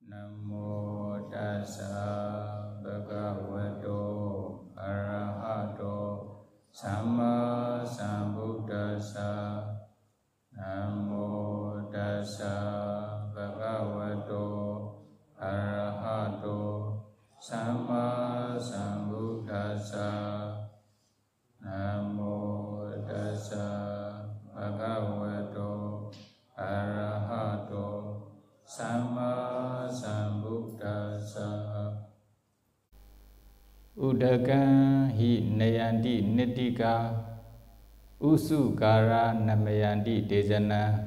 Namo tassa bhagavato arahato samma sambuddhassa. Namo tassa bhagavato arahato samma sambuddhassa. Namo tassa bhagavato arahato Sama Sambuddhassa. Udakan hi nayanti nitika usukara namayanti dejana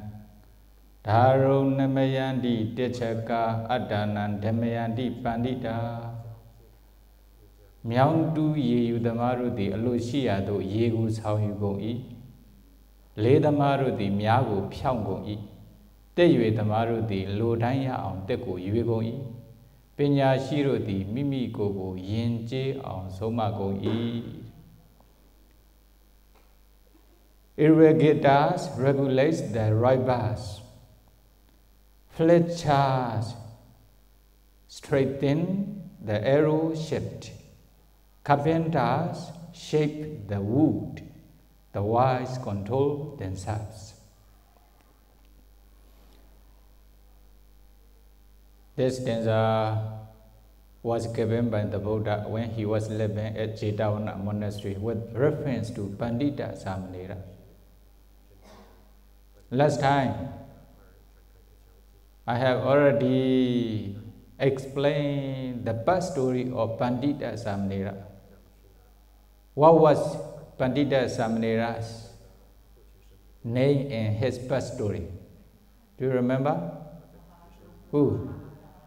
dharong namayanti techaka adanan dhammayanti pandita. Myang tu ye yu damaru di alushia do ye gu sao yu gong i le damaru di mya gu pyaung gong i Teyue Tamaru di Lodanya on Teko Yuegoi, Penya Shiro di Mimi Gogo Yenje on Somago E. Irrigators regulates the ribas, Fletchers straighten the arrow shift, Carpenters shape the wood, the wise control themselves. This stanza was given by the Buddha when he was living at Jetavana monastery with reference to Pandita Samanera. Last time, I have already explained the birth story of Pandita Samanera. What was Pandita Samanera's name and his birth story? Do you remember? Who?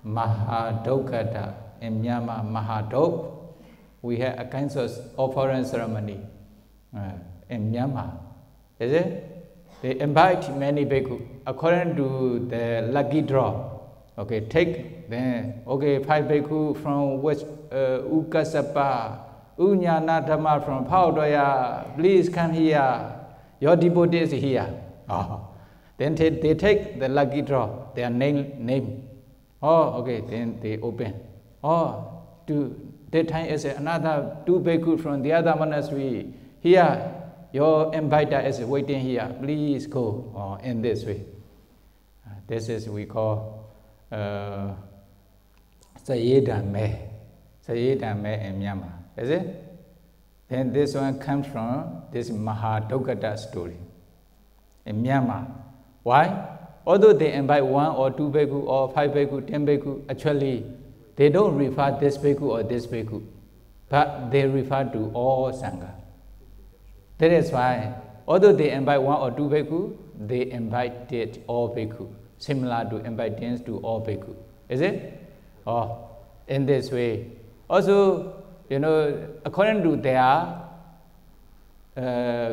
Mahadokata. In Myanmar, Mahadok, we have a kind of offering ceremony in Myanmar. Is it? They invite many bhikkhu according to the lucky draw. Okay, take then, okay, 5 bhikkhu from which Ukasapa, Unyana Dhamma from Paudoya, please come here. Your devotee is here. Oh. Then they take the lucky draw, their name. Oh, okay, then they open. Oh, that time is another 2 bhikkhu from the other monastery. Here, your inviter is waiting here. Please go. Oh, in this way. This is we call Sayedame in Myanmar. Is it? Then this one comes from this Mahadokata story in Myanmar. Why? Although they invite 1 or 2 bhikkhu or 5 bhikkhu, 10 bhikkhu, actually they don't refer this bhikkhu or this bhikkhu, but they refer to all Sangha. That is why, although they invite 1 or 2 bhikkhu, they invited all bhikkhu, similar to inviting to all bhikkhu. Is it? Oh, in this way. Also, according to their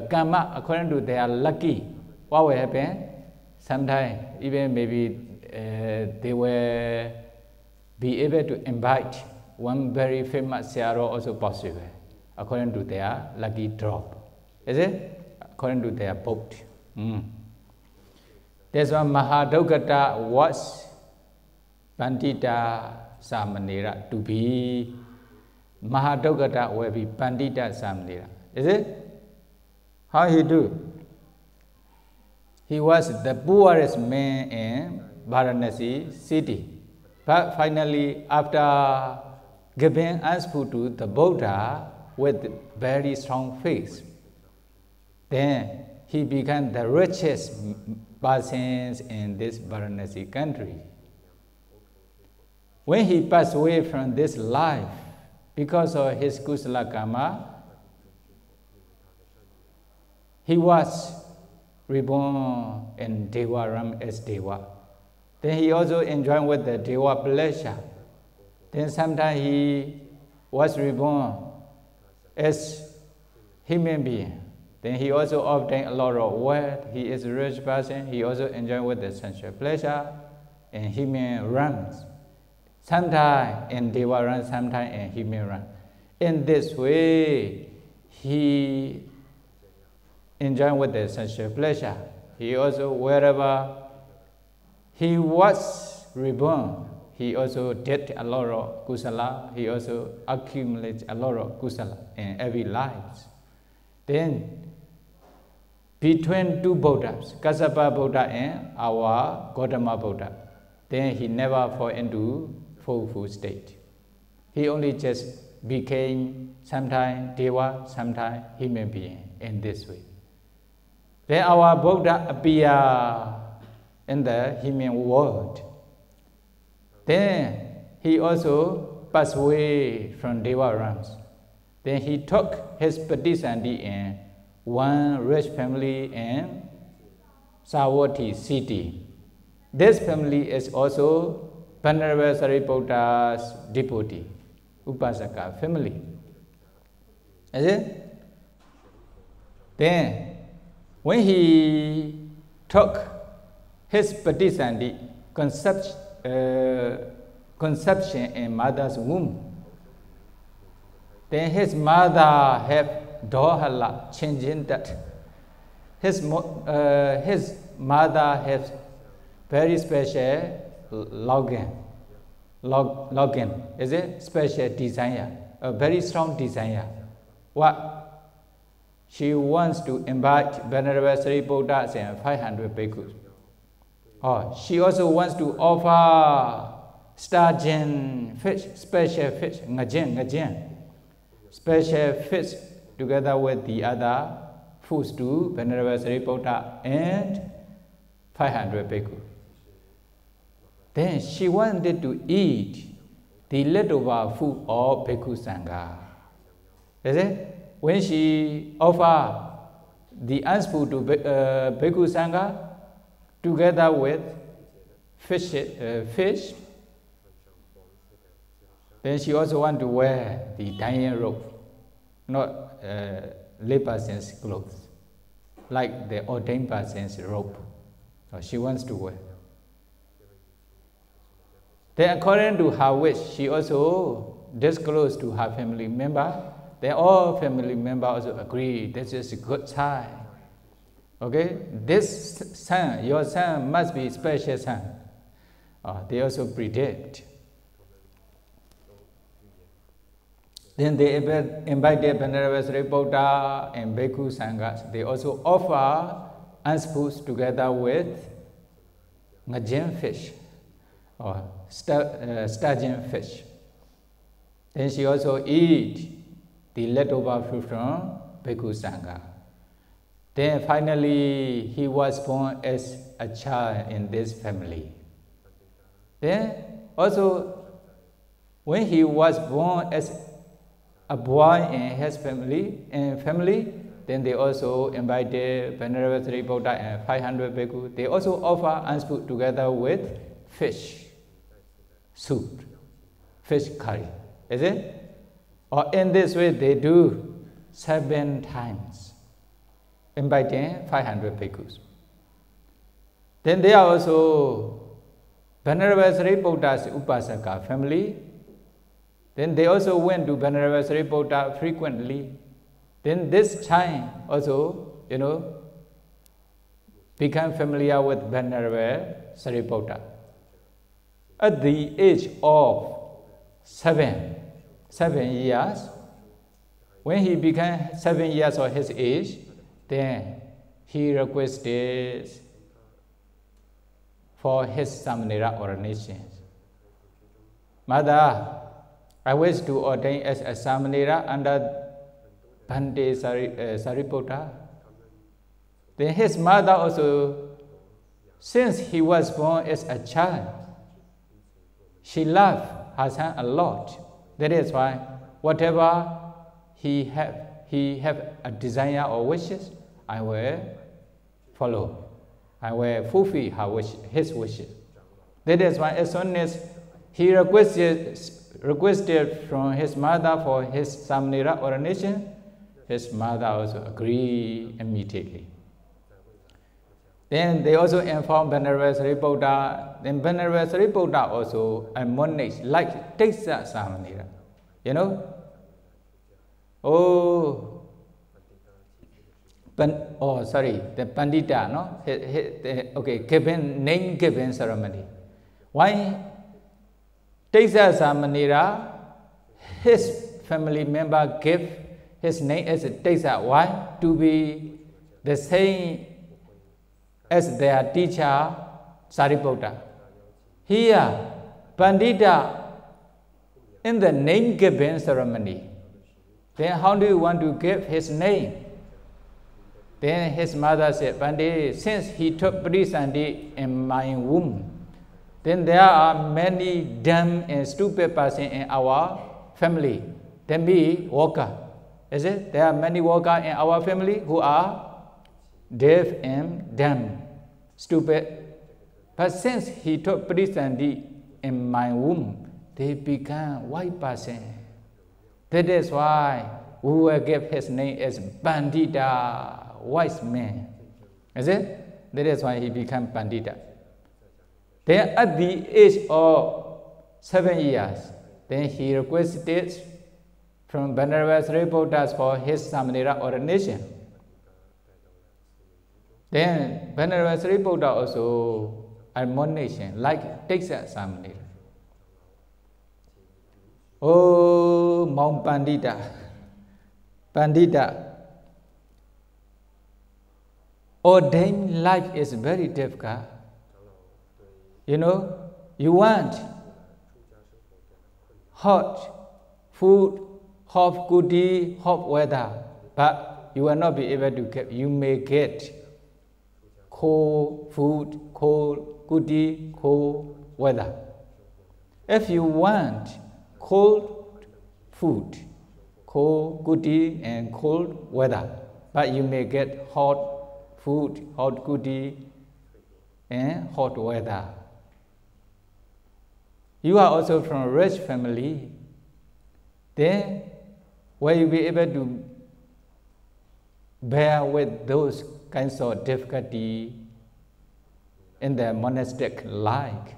karma, according to their lucky, what will happen? Sometimes even maybe they will be able to invite one very famous Sayadaw also possible, according to their lucky drop. Is it? According to their boat. That's why Mahadokata was Pandita Samanera. To be Mahadokata will be Pandita Samanera. Is it? How he do? He was the poorest man in Varanasi city. But finally, after giving answer to the Buddha with very strong faith, then he became the richest person in this Varanasi country. When he passed away from this life, because of his kusala karma, he was reborn in Devaram as Deva. Then he also enjoyed with the Deva pleasure. Then sometimes he was reborn as human being. Then he also obtained a lot of wealth. He is a rich person. He also enjoyed with the sensual pleasure in human realms. Sometimes in Deva realm, sometimes in human realm. In this way, he enjoying with the sensual pleasure. He also, wherever he was reborn, he also did a lot of kusala, he also accumulated a lot of kusala in every life. Then, between two Buddhas, Kassapa Buddha and our Gautama Buddha, then he never fell into full state. He only just became sometime Deva, sometime human being in this way. Then our Buddha appeared in the human world. Then he also passed away from Deva realms. Then he took his Patisandhi in one rich family in Savatthi city. This family is also Venerable Sariputta's devotee, Upasaka family. Is it? Then, when he took his Patisandhi conception in mother's womb, then his mother had Dohala changing that. His mother has very special login, is it? Special desire, a very strong desire. What? She wants to invite Venerable Sariputta and 500 bhikkhus. Oh, she also wants to offer sturgeon fish, special fish, ngajen, special fish together with the other foods to Venerable Sariputta and 500 bhikkhus. Then she wanted to eat the leftover food of Bhikkhu Sangha. Is it? When she offered the food to Bhikkhu Sangha together with fish, then she also wanted to wear the dying robe, not lay person's clothes, like the ordained person's robe. So she wants to wear. Then according to her wish, she also disclosed to her family member. Then all family members also agree, this is a good time. Okay, this son, your son must be a special son. They also predict. Then they invited Venerable Sariputta and Bhikkhu Sanghas. They also offer anspus together with ngajen fish or sturgeon fish. Then she also eat the leftover food from Bhikkhu Sangha. Then finally he was born as a child in this family. Then also when he was born as a boy in his family, then they also invited Venerable Sariputta and 500 bhikkhus. They also offer ansput together with fish soup, fish curry. Is it? Or in this way they do 7 times, inviting 500 bhikkhus. Then they are also Venerable Sariputta's Upasaka family. Then they also went to Venerable Sariputta frequently. Then this time also, become familiar with Venerable Sariputta. At the age of 7 years, when he became 7 years of his age, then he requested for his Samanera ordination. Mother, I wish to ordain as a Samanera under Pandita Sariputta. Then his mother also, since he was born as a child, she loved her son a lot. That is why whatever he have a desire or wishes, I will follow. I will fulfill his wishes. That is why as soon as he requested from his mother for his Samanera ordination, his mother also agreed immediately. Then they also informed Venerable Sariputta. Then Venerable Sariputta also admonished, like takes that Samanera. The Pandita, name giving ceremony. Why Pandita Samanera, his family member gave his name as Pandita. Why? To be the same as their teacher, Sariputta. Here, Pandita, in the name giving ceremony, then how do you want to give his name? Then his mother said, Pandit, since he took Pradisandhi in my womb, then there are many dumb and stupid persons in our family. Then me, worker. Is it? There are many workers in our family who are deaf and dumb, stupid. But since he took Pradisandhi in my womb, they become white person. That is why we will give his name as Pandita, wise man. Is it? That is why he became Pandita. Then at the age of 7 years, then he requested from Venerable Sariputta for his Samanera ordination. Then Venerable Sariputta also admonition like takes a Samanera. Oh, Mount Pandita, Pandita, ordained life is very difficult. You know, you want hot food, hot goodie, hot weather, but you will not be able to get. You may get cold food, cold goodie, cold weather. If you want cold food, cold goodie, and cold weather, but you may get hot food, hot goodie, and hot weather. You are also from a rich family, then will you be able to bear with those kinds of difficulty in the monastic life?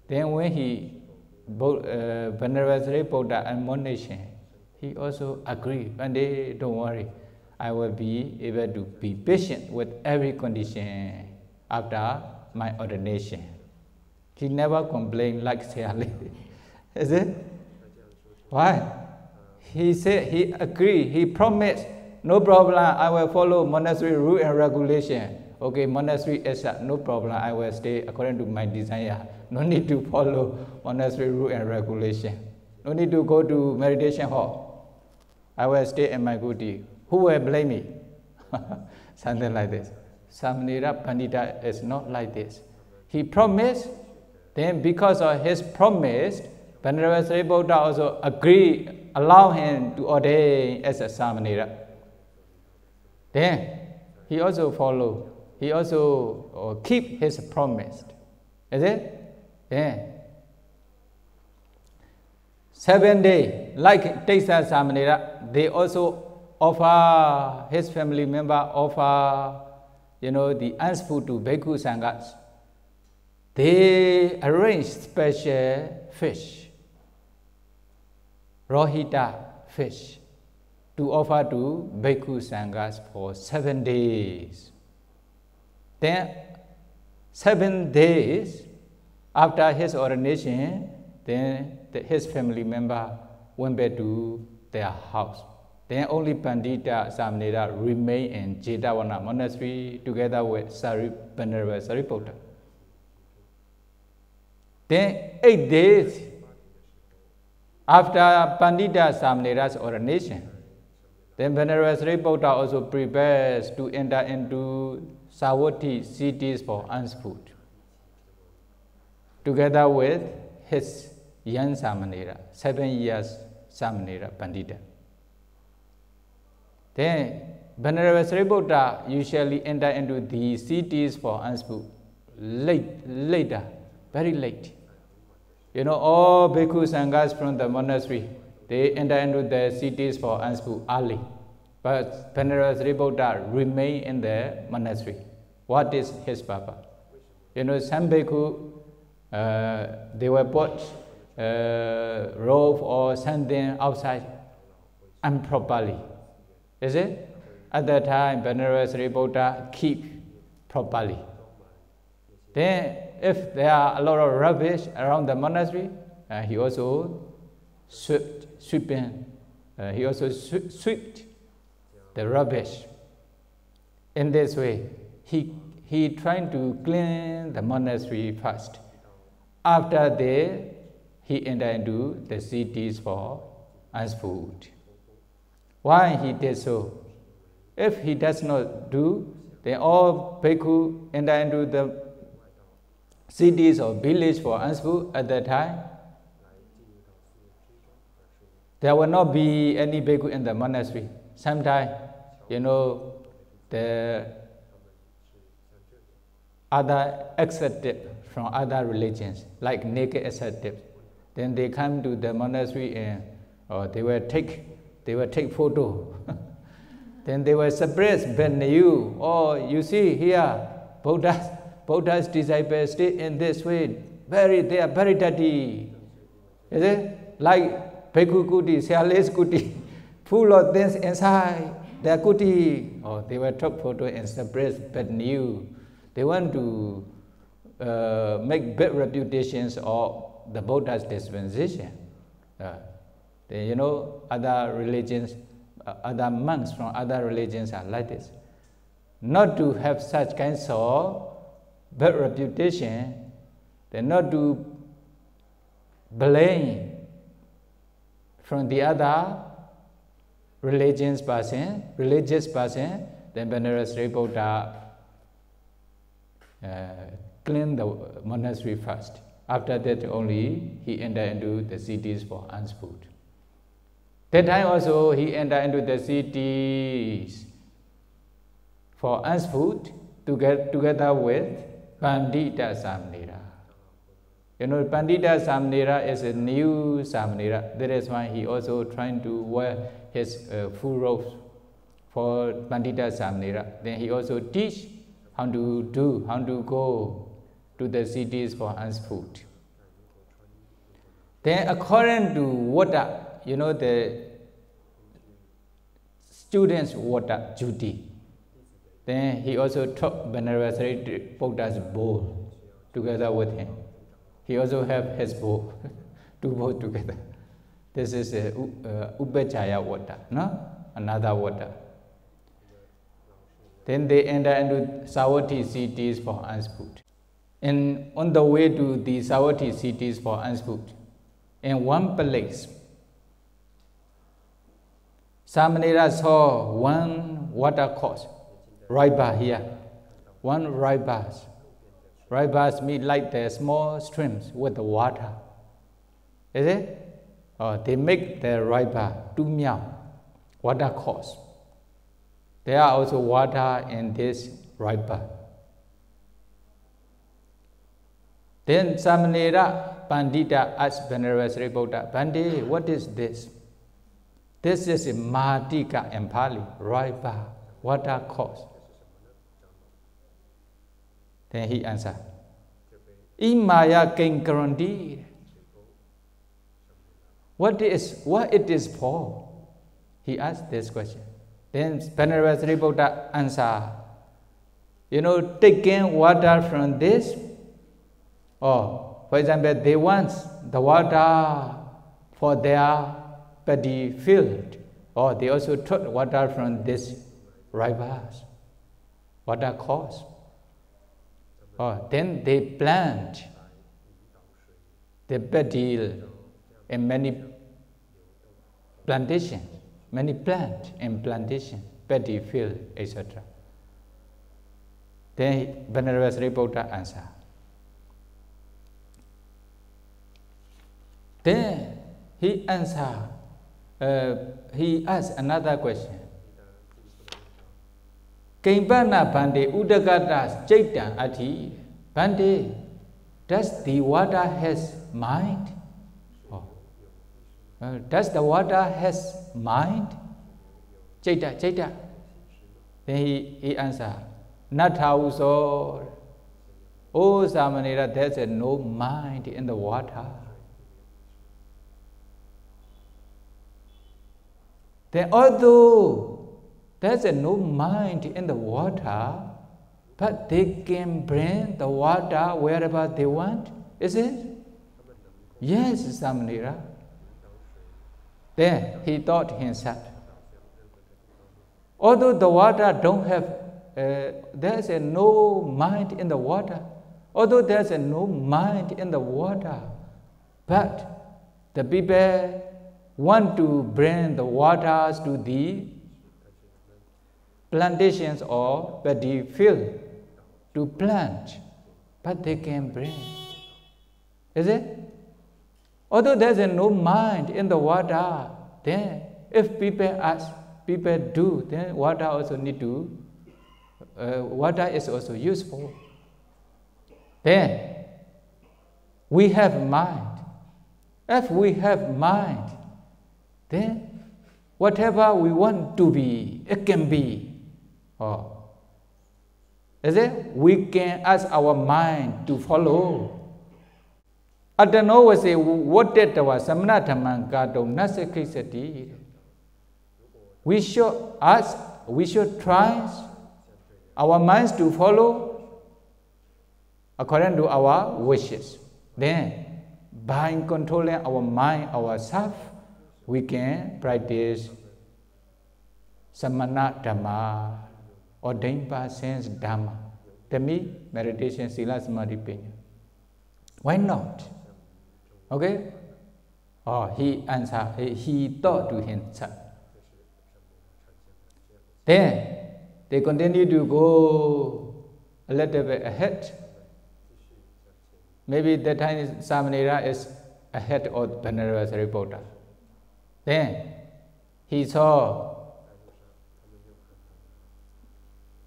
Then when he Venerable Sariputta admonition, he also agreed. Pandit, don't worry, I will be able to be patient with every condition after my ordination. He never complained like Sayali. Is it? Why? He said, he agreed, he promised, no problem, I will follow monastery rule and regulation. Okay, monastery is no problem, I will stay according to my desire. No need to follow monastery rule and regulation. No need to go to meditation hall. I will stay in my kuti. Who will blame me? Something like this. Samanera Pandita is not like this. He promised, then because of his promise, Venerable Sariputta also agreed, allow him to ordain as a Samanera. Then he also follow, he also keep his promise. Is it? Yeah. 7 days, like Tesa Samanera, they also offer, his family member offer, you know, the anspu to Bhikkhu Sanghas. They arrange special fish, rohita fish, to offer to Bhikkhu Sanghas for 7 days. Then 7 days after his ordination, then his family member went back to their house. Then only Pandita Samanera remained in Jetavana monastery together with Venerable Sariputta. Then 8 days after Pandita Samanera's ordination, then Venerable Sariputta also prepares to enter into Savatthi cities for alms food, together with his young Samanera, 7 years Samanera Pandita. Then Venerable Sariputta usually enter into the cities for alms food later, very late. You know, all Bhikkhu Sanghas from the monastery, they enter into the cities for alms food early. But Venerable Sariputta remain in the monastery. What is his purpose? You know, some Bhikkhu, they were put robe or something outside improperly. Is it? At that time, Venerable Sariputta keep properly. Then, if there are a lot of rubbish around the monastery, he also sweeping. He also swept the rubbish. In this way, he trying to clean the monastery first. After that, he entered into the cities for food. Why he did so? If he does not do, then all bhikkhu enter into the cities or village for food at that time. There will not be any bhikkhu in the monastery. Sometimes, the other excepted from other religions, like naked excepted, then they come to the monastery and they will take photo. Then they will suppress you. Oh, you see here, Buddha's disciples stay in this way. They are very dirty. Is it? Like Bhikkhu Kuti, Sialis Kuti, full of things inside. They are Kuti. Oh, they will take photo and suppress you. They want to make bad reputations of the Buddha's dispensation. Other religions, other monks from other religions are like this. Not to have such kinds of bad reputation, then not to blame from the other religious person, then Venerable Sri Buddha clean the monastery first. After that only he entered into the cities for food. That time also he entered into the cities for food together with Pandita Samanera. Pandita Samanera is a new Samanera. That is why he also trying to wear his full robes for Pandita Samanera. Then he also teach how to go to the cities for food. Then according to water, the students' water duty. Then he also took Venerable Sri Buddha's bowl together with him. He also have his bowl, two bowls together. This is Upachaya water, another water. Then they enter into Savatthi cities for food. And on the way to the Savatthi cities for food, in one place, Samanera saw one water course, right by here, one right bars. Right bars mean like the small streams with the water. Is it? They make the right bar, Tumya, water course. There are also water in this right bar. Then Samanera Pandita asked Venerable Sri Buddha, Bhante, what is this? This is a Mahatika in Pali, right bar, water course. Then he answered, Imaya Kinkarandi. What it is for? He asked this question. Then Venerable Sri Buddha answered, taking water from this, or for example, they want the water for their paddy field, or they also took water from this rivers, water course. Then they plant the paddy in many plantations, paddy field, etc. Then Venerable Sri Buddha answered. Then he answered, he asked another question. Kimpana Bhante Udagatas Chaitan Ati. Bhante, does the water has mind? Does the water has mind? Chaita. Then he answered, Natauso. Oh Samanera, there's no mind in the water. Then although there's no mind in the water, but they can bring the water wherever they want, is it? Yes, Samanera. Then he thought himself, although the water don't have, there's no mind in the water, although there's no mind in the water, but the people want to bring the waters to the plantations or paddy field to plant, but they can bring. Is it? Although there's no mind in the water, then if people ask, people do, then water also need to, water is also useful. Then we have mind. If we have mind, then whatever we want to be, it can be. Oh. Is it? We can ask our mind to follow. Atano was a what did our Samanataman Gado Nasekisati. We should ask, we should try our minds to follow according to our wishes. Then, by controlling our mind, ourselves, we can practice Samana Dhamma or Dimpa sense Dhamma. To me, meditation, Sila Samadhi Penya. Why not? Okay? Oh, he answered, he thought to himself. Then they continue to go a little bit ahead. Maybe that time Samanera is ahead of Venerable Sariputta. Then he saw,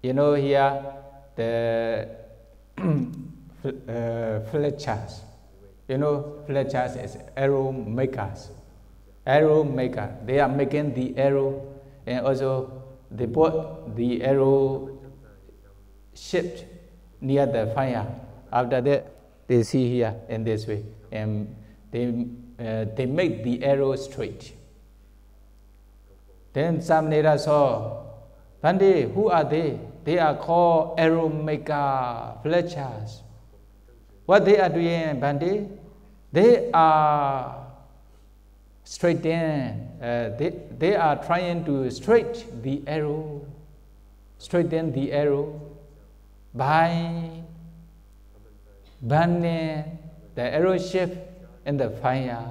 you know, here the fletchers. You know, fletchers is arrow makers. Arrow maker. They are making the arrow, and also they put the arrow shaped near the fire. After that, they see here in this way, and they make the arrow straight. Then Samanera saw, Bande, who are they? They are called arrow maker, fletchers. What they are doing, Bande? They are straighten. They are trying to straighten the arrow by burning the arrow shape in the fire.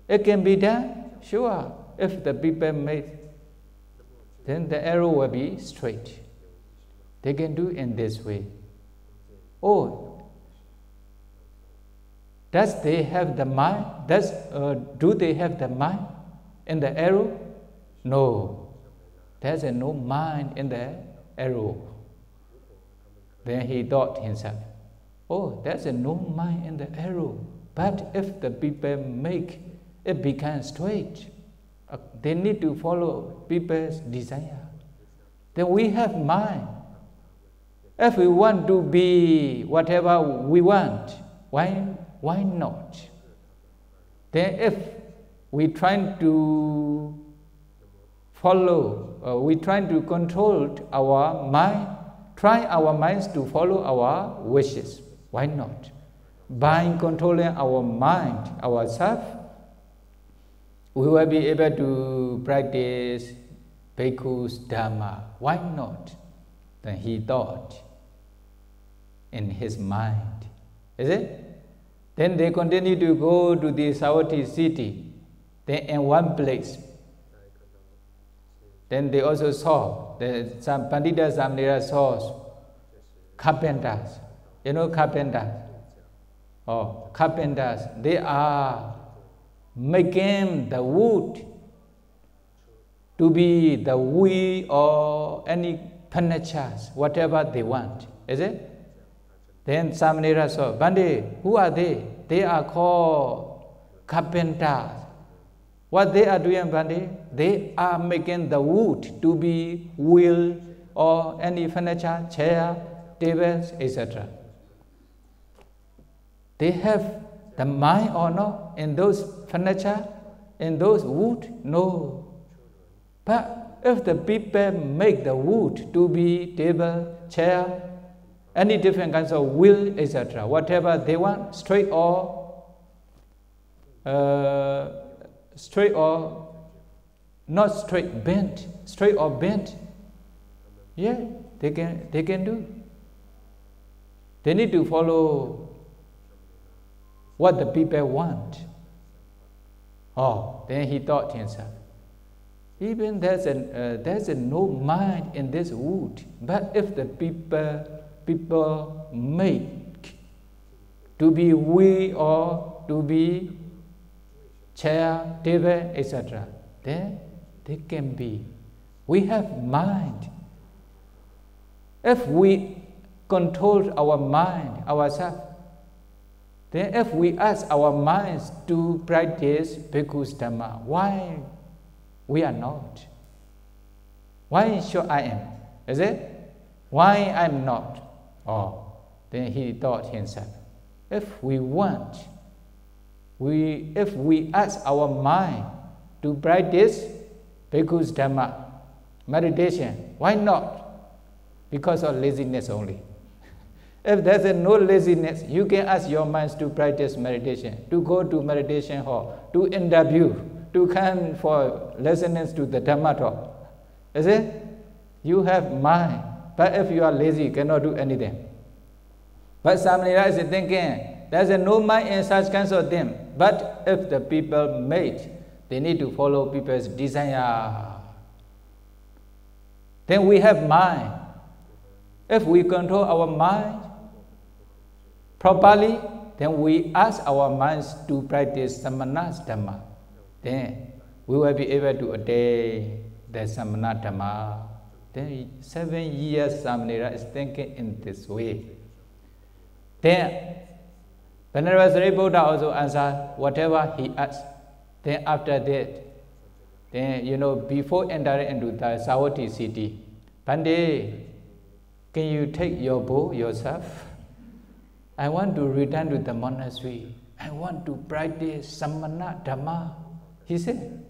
It can be done, sure. If the people make, then the arrow will be straight. They can do in this way. Oh, does they have the mind? Do they have the mind in the arrow? No. There's no mind in the arrow. Then he thought himself, oh, there's no mind in the arrow. But if the people make it become straight, they need to follow people's desire. Then we have mind. If we want to be whatever we want, why not? Then if we try to follow, we try to control our mind, try our minds to follow our wishes, why not? By controlling our mind, ourselves, we will be able to practice Bhikkhu's Dhamma. Why not? Then he thought in his mind. Is it? Then they continue to go to the Savatthi city. Then in one place. Then they also saw, Pandita Samanera saw carpenters. You know carpenters? Oh, carpenters. They are making the wood to be the wheel or any furniture, whatever they want. Is it? Then Samanera saw, Bande, who are they? They are called carpenters. What they are doing, Bande? They are making the wood to be wheel or any furniture, chair, tables, etc. They have the mind or not in those furniture, in those wood? No. But if the people make the wood to be table, chair, any different kinds of wheel, etc., whatever they want, straight or straight or not straight, bent, straight or bent. Yeah, they can do. They need to follow what the people want. Oh, then he thought to himself, even there's no mind in this wood, but if the people make to be we or to be chair, table, etc., then they can be. We have mind. If we control our mind, ourselves, then if we ask our minds to practice Bhikkhu's Dhamma, why we are not? Why sure I am? Is it? Why I'm not? Oh, then he thought himself, if we want, if we ask our mind to practice Bhikkhu's Dhamma, meditation, why not? Because of laziness only. If there's no laziness, you can ask your minds to practice meditation, to go to meditation hall, to interview, to come for lessons to the Dhamma talk. Is it? You have mind, but if you are lazy, you cannot do anything. But Samanera is thinking, there's no mind in such kinds of things. But if the people made, they need to follow people's desire. Then we have mind. If we control our mind properly, then we ask our minds to practice Samana Dhamma. Then we will be able to attain the Samana Dhamma. Then 7 years Samanera is thinking in this way. Then Venerable Sariputta also answered whatever he asked. Then after that, then before entering into the Savatthi city, Pandit, can you take your bow yourself? I want to return to the monastery. I want to practice Samana Dhamma. He said.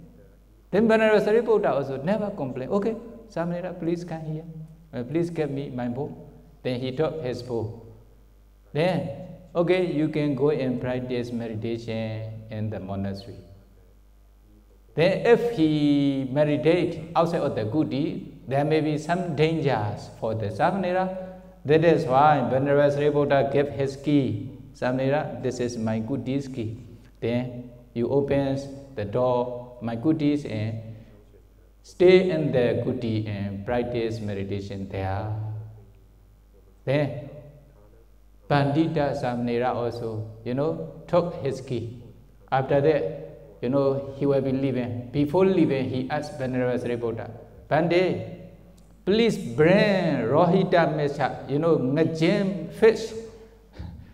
Then Venerable Sariputta also never complained. Okay, Samanera, please come here. Please give me my bow. Then he took his bow. Then, okay, you can go and practice meditation in the monastery. Then if he meditates outside of the kuti, there may be some dangers for the Samanera. That is why Venerable Sariputta gave his key. Samanera, this is my kuti's key. Then you open the door, my kutis, and stay in the kuti and practice meditation there. Then Pandita Samanera also, took his key. After that, he will be leaving. Before leaving, he asked Venerable Sariputta, Pandit, please bring Rohita Mesha, ngajim fish,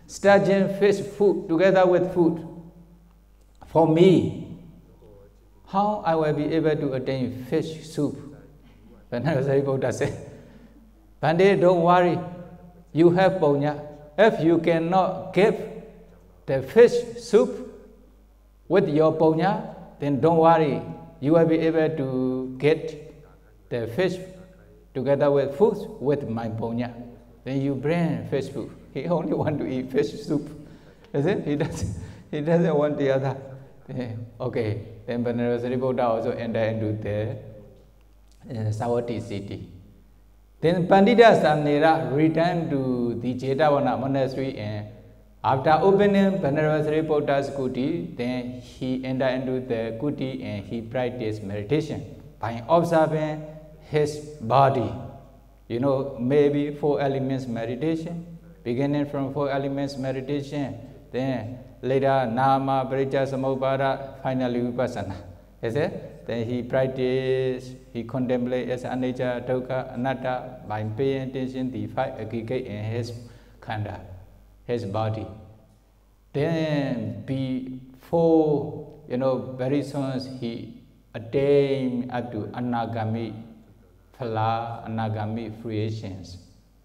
sturgeon fish food together with food for me. How I will be able to attain fish soup? Venerable Sariputta said, Pandit, don't worry, you have punya. If you cannot give the fish soup with your punya, then don't worry, you will be able to get the fish together with food with my punya. Then you bring fish food. He only want to eat fish soup. Is it? He doesn't want the other. Okay. Then Venerable Sariputta also entered into the Savatthi city. Then Pandita Samanera returned to the Jetavana monastery, and after opening Venerable Sariputta's kuti, then he entered into the kuti and he practiced meditation by observing his body. Maybe 4 elements meditation, beginning from 4 elements meditation, then later Nama, Paricca, Samubhada, finally Vipassana. Is it? Then he practiced, he contemplated as anicca, dukkha, anatta by paying attention to the 5 aggregate in his khanda, his body. Then before, very soon he attained up to anagami phala, anagami fruitions,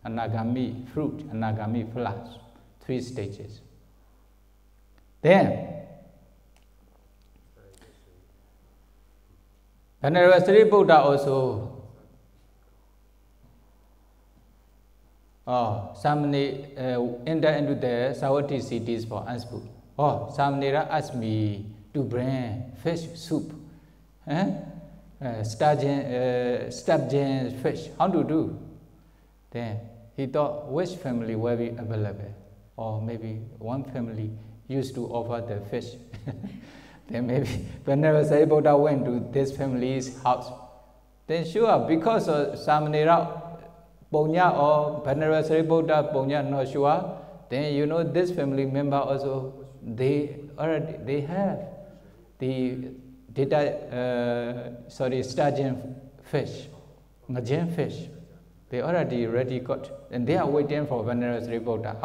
anagami fruit, anagami phala, 3 stages. Then Venerable Sariputta also entered into the Savatthi cities for Anspu. Samanera asked me to bring fish soup. Sturgeon fish. How to do? Then he thought which family will be available, or maybe one family used to offer the fish. Then maybe Venerable Sariputta went to this family's house. Then sure, because of Samanera Punya or Venerable Sariputta Punya, not sure. Then you know this family member also they have the sturgeon fish, Majan fish. They already got, and they are waiting for Venerable Sariputta.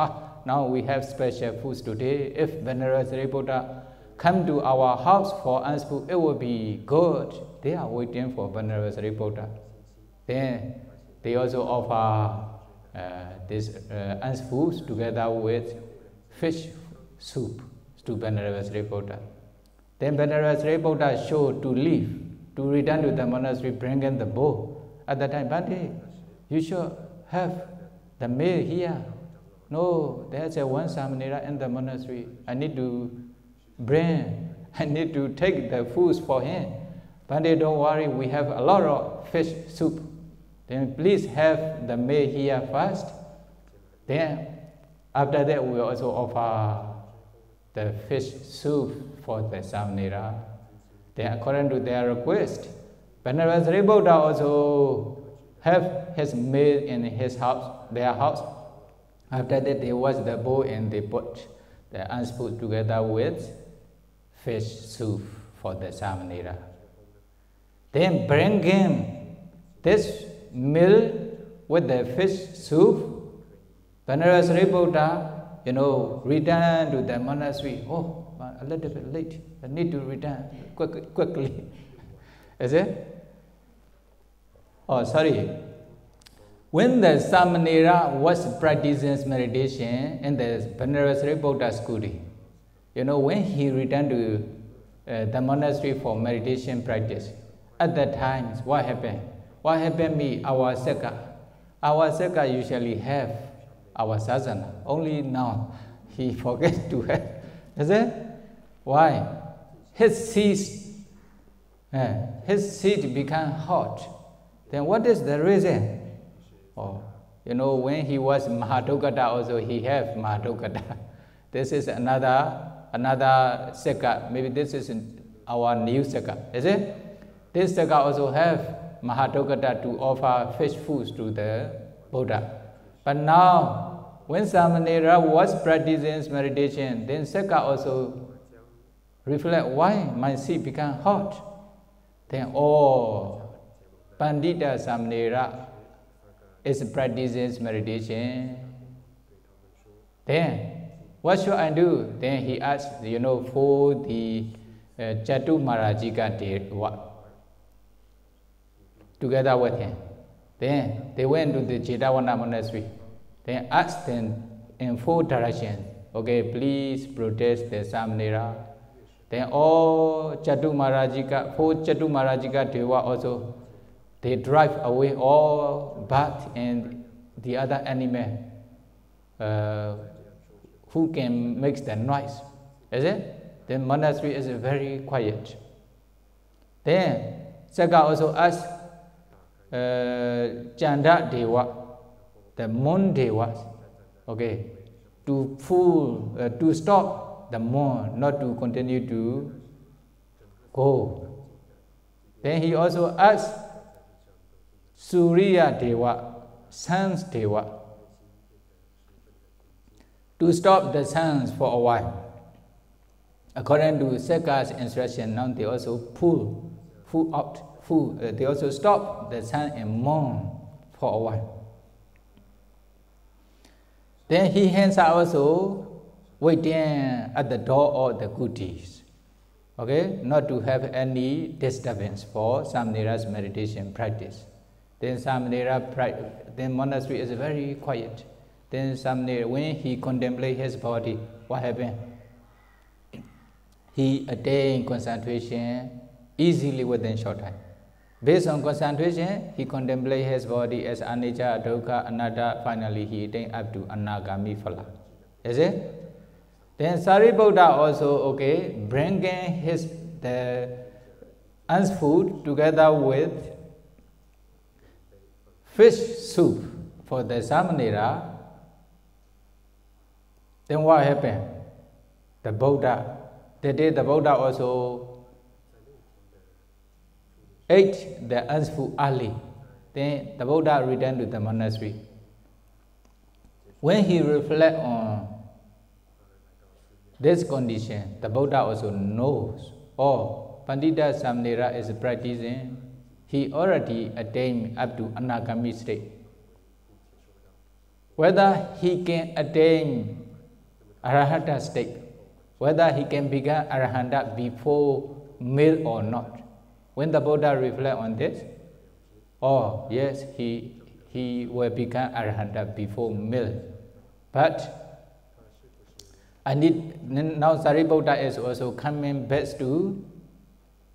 Now we have special foods today. If Venerable Sariputta come to our house for us food, it will be good. They are waiting for Venerable Sariputta. Then they also offer this ants foods together with fish soup to Venerable Sariputta. Then Venerable Sariputta showed to leave, to return to the monastery, bringing the bowl. At that time, Bhante, you should have the meal here. No, there's a one Samanera in the monastery. I need to take the foods for him. Bhante, don't worry, we have a lot of fish soup. Then please have the meal here first. Then after that, we also offer the fish soup for the Samanera. Then according to their request, Venerable Sariputta also have his meal in his house, their house. After that, they wash the bowl and they put the ants food together with fish soup for the Samanera. Then bring him this meal with the fish soup. Venerable Sariputta, return to the monastery. Oh, a little bit late. I need to return quickly. Is it? Oh, sorry. When the Samanera was practicing meditation in the Venerable Sariputta school, when he returned to the monastery for meditation practice, at that time, what happened? What happened our Saka usually have our sasana. Only now he forgets to have. Is it? Why? His seat became hot. Then what is the reason? Oh, when he was Mahadogata also he have Mahadogata. This is another Saka. Maybe this is our new Saka. Is it? This Saka also have Mahadogata to offer fish foods to the Buddha. But now, when Samanera was practicing meditation, then Saka also reflect why my seat became hot. Then, Pandita Samanera is practicing meditation. Then, what should I do? Then he asked, for the Chatu Marajika Dewa together with him. Then they went to the Jetavana monastery. Then asked them in 4 directions, okay, please protest the Samanera. Then all 4 Chatu Marajika Deva also, they drive away all bat and the other animal who can make the noise. Is it? The monastery is very quiet. Then Saka also asked Chanda Deva, the moon Devas, okay, to stop the moon, not to continue to go. Then he also asked Surya Deva, Sun's Deva, to stop the suns for a while. According to Saka's instruction, now they also pull out. They also stop the sun and moon for a while. Then he hands are also waiting at the door of the goodies, okay, not to have any disturbance for Samanera's meditation practice. Then then monastery is very quiet. Then Samanera, when he contemplates his body, what happened? He attained concentration easily within short time. Based on concentration, he contemplates his body as anicca, dukkha, anatta. Finally, he attained up to anagami phala. Is it? Then Sariputta also, okay, bringing the ants food together with fish soup for the Samanera. Then what happened? The Buddha, the day the Buddha also ate the ants food early. Then the Buddha returned to the monastery. When he reflects on this condition, the Buddha also knows, oh, Pandita Samanera is practicing, he already attained up to Anagami state. Whether he can attain Arahata state, whether he can become Arahanta before meal or not. When the Buddha reflects on this, oh yes, he will become Arahanta before meal. But I need, now Sariputta is also coming back to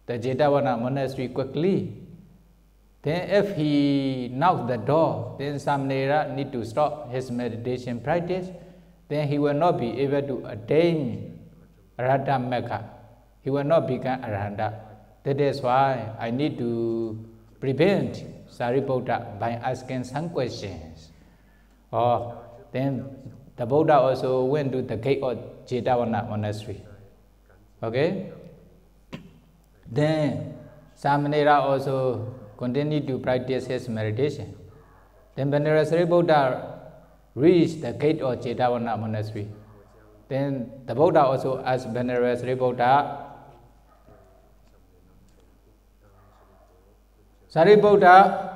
the Jetavana monastery quickly. Then if he knocks the door, then Samanera need to stop his meditation practice. Then he will not be able to attain Arahata Magga. He will not become Arahanta. That is why I need to prevent Sariputta by asking some questions. Oh, then the Buddha also went to the gate of Jetavana monastery. Okay? Then Samanera also continued to practice his meditation. Then Venerable Sariputta reached the gate of Jetavana monastery. Then the Buddha also asked Venerable Sariputta, Sariputta,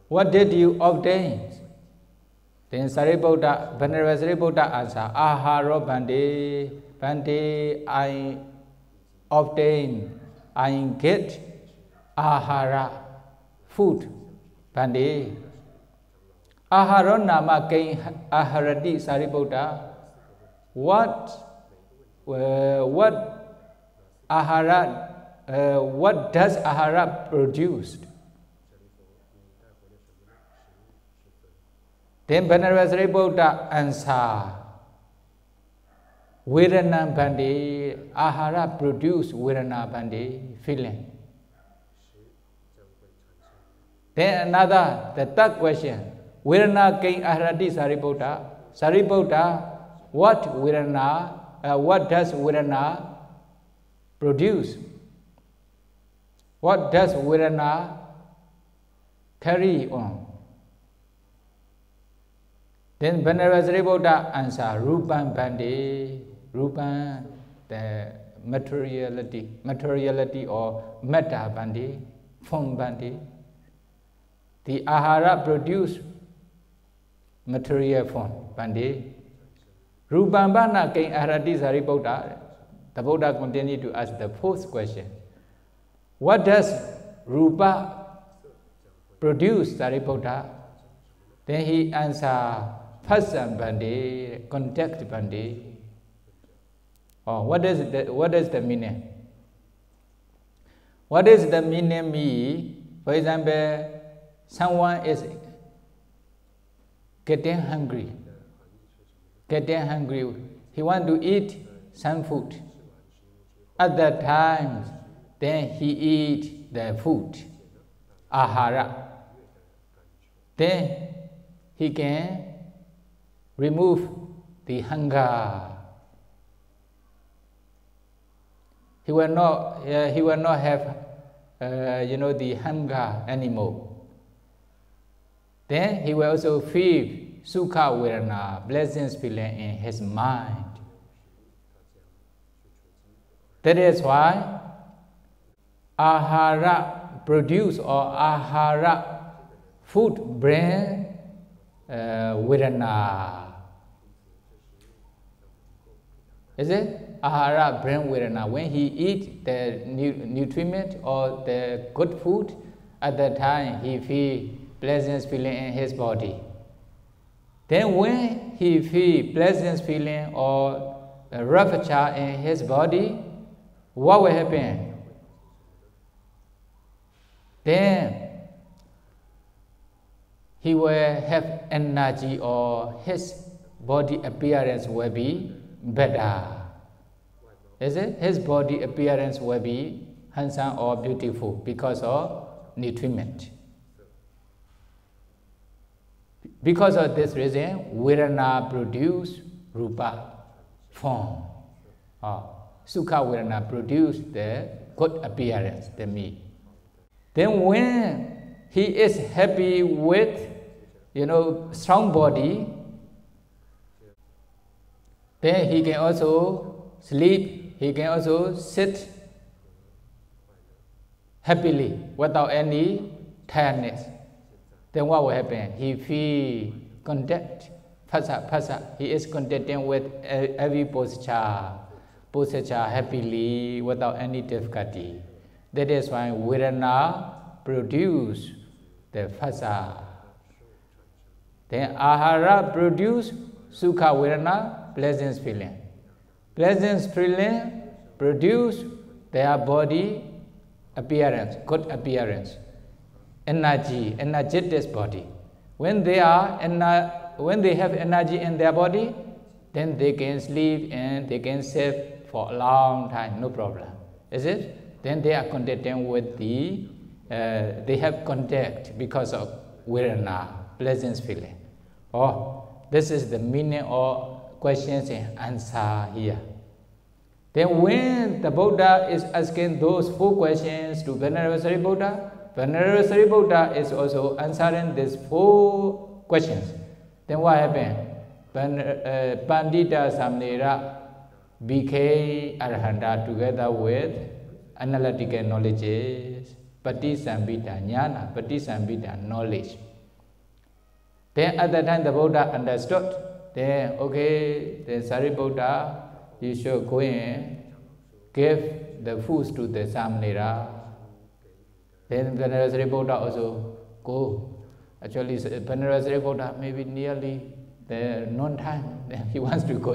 what did you obtain? Then Sariputta, Venerable Sariputta answered, Aharo Bhante, Bhante, I obtain, I get Ahara, food, Bhante. Aharo nama kain aharati Sariputta. What ahara? What does ahara produce? Then Venerable Sariputta answer, Vedana Bhante, ahara produce Vedana Bhante, feeling. Then another, the third question, Vedana kain aharati Sariputta. Sariputta, what does Vedana produce? What does Vedana carry on? Then Venerable Sariputta answer, Rupan Bhante, Rupan, the materiality or metta Bhante, form Bhante. The ahara produce material form Bhante. Rupan Bhana kain aharati Sariputta. The Buddha continued to ask the fourth question. What does Rupa produce, Sariputta? Then he answered, Phasam Bhante, contact Bhante. Oh, what is the meaning? What is the meaning mean? For example, someone is getting hungry. He wants to eat some food. At that time, then he eat the food, ahara. Then he can remove the hunger. He will not have, the hunger anymore. Then he will also feel sukha vedana, blessings feeling in his mind. That is why ahara produce or ahara food bring vedana. Is it? Ahara bring vedana. When he eat the nutriment or the good food, at that time he feel pleasant feeling in his body. Then when he feel pleasant feeling or rapture in his body, what will happen? Then he will have energy or his body appearance will be better. Is it? His body appearance will be handsome or beautiful because of nutriment. Because of this reason, Vedana produce Rupa, form. Sukha Vedana produce the good appearance, the me. Then when he is happy with, strong body, then he can also sleep, he can also sit happily without any tiredness. Then what will happen? He feel content, he is contented with every posture happily without any difficulty. That is why Vedana produce the phasa. Then Ahara produce Sukha Vedana, pleasant feeling. Pleasant feeling produce their body appearance, good appearance. Energy, energetic body. When they have energy in their body, then they can sleep and they can save for a long time, no problem. Is it? Then they are contented with they have contact because of Vedana, pleasant feeling. This is the meaning of questions and answer here. Then when the Buddha is asking those 4 questions to Venerable Sariputta, Venerable Sariputta is also answering these 4 questions. Then what happened? Pandita Samanera became Arahanta together with analytical knowledges, Patisambhita Jnana, Patisambhita knowledge. Then at that time the Buddha understood. Then Sariputta, you should go and give the foods to the Samanera. Then Venerable Sariputta also go. Actually, Venerable Sariputta maybe nearly the noon time. Then he wants to go,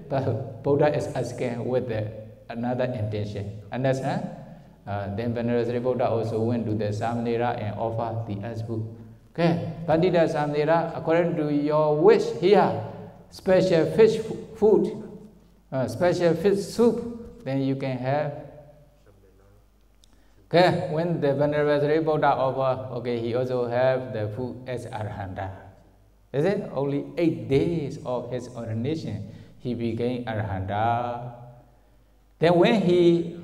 but Buddha is asking with another intention. Understand? Then Venerable Sariputta also went to the Samanera and offered the asbu. Okay, Pandita Samanera, according to your wish here, special fish food, special fish soup, then you can have. Okay, when the Venerable Sariputta offer, he also have the food as Arahanta. Is it? Only 8 days of his ordination, he became Arahanta. Then when he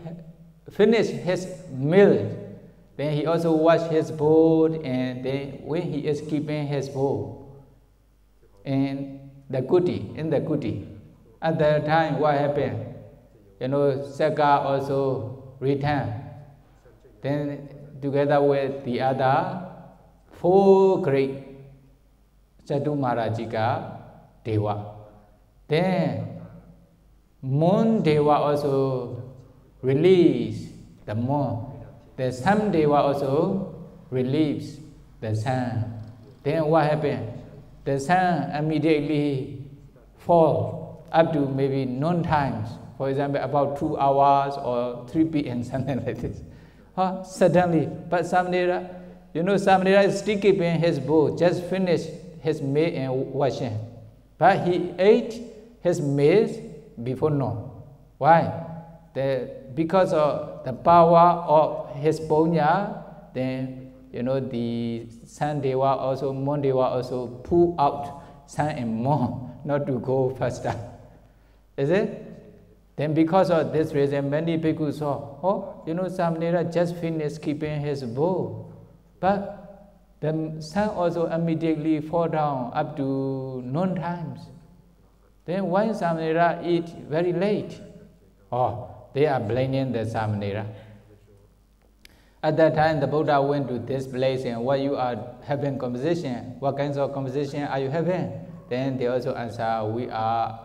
finished his meal, then he also washed his bowl, and then when he is keeping his bowl in the kuti, at that time what happened? Saka also returned. Then together with the other 4 great Chadumarajika Deva. Then Moon Deva also released the moon. The Sun Deva also relieves the sun. Then what happened? The sun immediately fall up to maybe noon times. For example, about 2 hours or 3 p.m. something like this. Suddenly, but Samanera, Samanera is still keeping his bowl, just finished his meal and washing. But he ate his meal before noon. Why? Because of the power of his punya, then the Sun Deva also, Moon Deva also pull out sun and moon not to go faster. Is it? Then because of this reason, many people saw, Samanera just finished keeping his bowl. But the sun also immediately fall down up to noon times. Then why Samanera eat very late? They are blaming the Samanera. At that time, the Buddha went to this place and what you are having conversation, what kinds of conversation are you having? Then they also answer, we are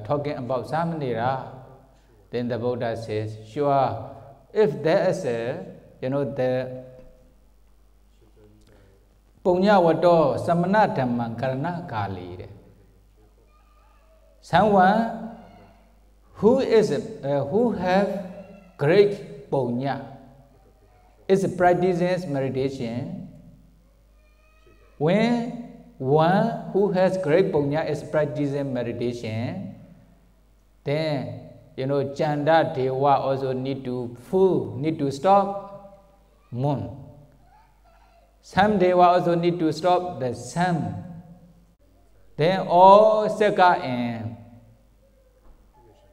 talking about Samanera. Then the Buddha says, sure, if there is the Punya Vato Samana Dhamman Karana Kali. Someone who have great punya is practicing meditation. When one who has great punya is practicing meditation, then Chanda Deva also need to stop moon. Some Deva also need to stop the sun. Then all Seka and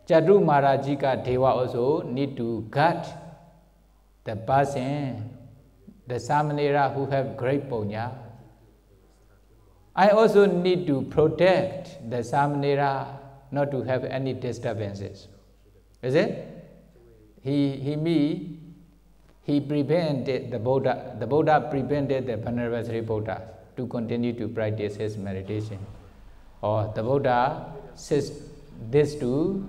Chadu Marajika Deva also need to guard the person, the Samanera who have great punya. I also need to protect the Samanera not to have any disturbances. Is it? He prevented the Buddha prevented the Venerable Sri Buddha to continue to practice his meditation. Or the Buddha says this to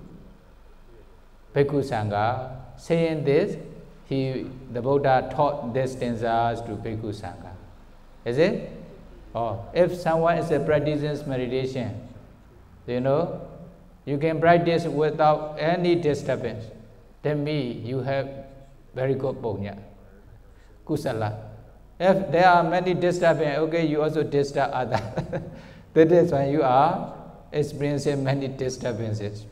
Bhikkhu Sangha. Saying this, the Buddha taught these stanzas to Bhikkhu Sangha. Is it? Or if someone is practicing meditation, you can practice without any disturbance. Then you have very good punya, kusala. If there are many disturbances, okay, you also disturb others. That is why you are experiencing many disturbances.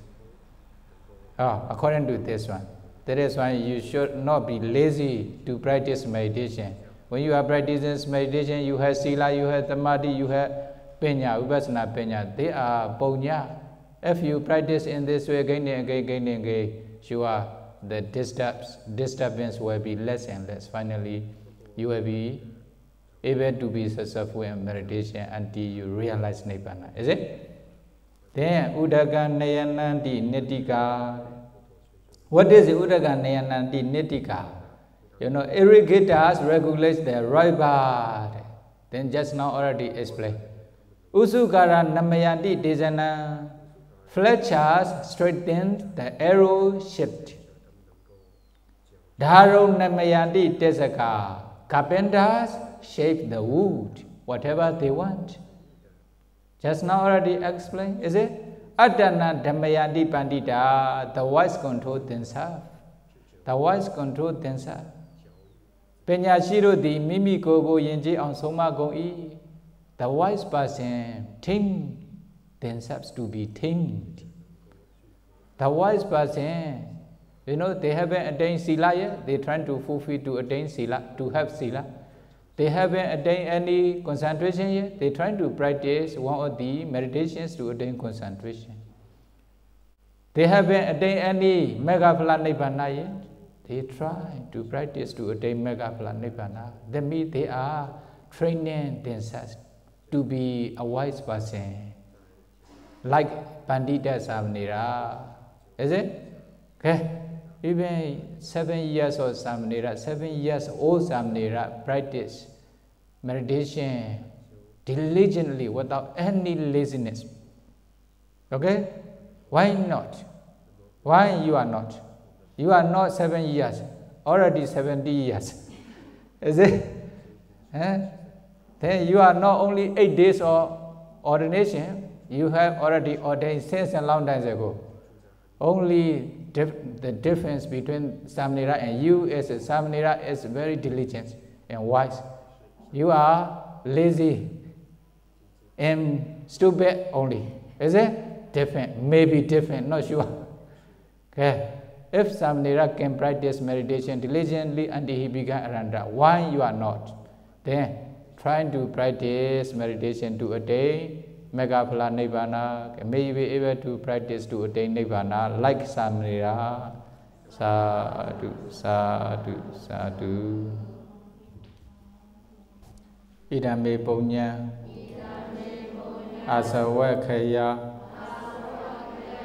According to this one. That is why you should not be lazy to practice meditation. When you are practicing meditation, you have sila, you have samadhi, you have penya, vipassana penya. They are punya. If you practice in this way again and again, sure, the disturbance will be less and less. Finally, you will be able to be successful in meditation until you realize Nibbana. Is it? Then, Uddaka Nayananti Nitika. What is Uddaka Nayananti Nitika? Irrigators regulate the river. Then just now already explained. Usukara Namayanti Dejana. Fletchers straightened the arrow shift. Dharo Namayanti Tesaka. Carpenters shape the wood, whatever they want. Just now already explained, is it? Adana Dhammayanti Pandita, the wise control themselves. The wise control themselves. Penyashiro di Mimi Gogo Yenji on Soma Goi. The wise person think themselves to be tamed. The wise person, they haven't attained sila yet. They trying to fulfill to attain sila, to have sila. They haven't attained any concentration yet. They trying to practice one of the meditations to attain concentration. They haven't attained any megaphala nibbana yet. They try to practice to attain megaphala nibbana. That means they are training themselves to be a wise person. Like Pandita Samanera. Is it? Okay. Even 7 years old Samanera, 7 years old Samanera practice meditation diligently without any laziness. Okay? Why not? Why you are not? You are not 7 years, already 70 years. Is it? Then you are not only 8 days of ordination, you have already ordained since a long time ago. Only the difference between Samanera and you is that Samanera is very diligent and wise. You are lazy and stupid only. Is it? Different. Maybe different, not sure. Okay. If Samanera can practice meditation diligently until he began Aranda, why you are not? Then trying to practice meditation to attain Megaphala Nibbana, may you be able to practice to attain Nibbana like Samanera. Sadhu, sadhu, sadhu. Idame punya, asawakaya,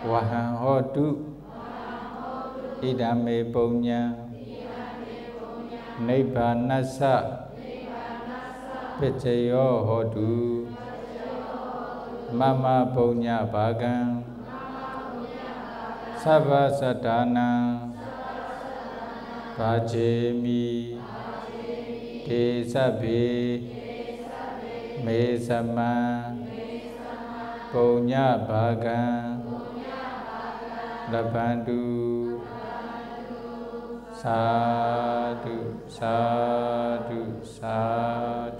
wahang hotu. Idame punya, Nibbanasa, Pichayo hotu. Mama punya bagang, Sabha sadhana, Bhajemi, Desabe, Mesama, Punya bagang, Labandu, Sadhu, sadhu, sadhu.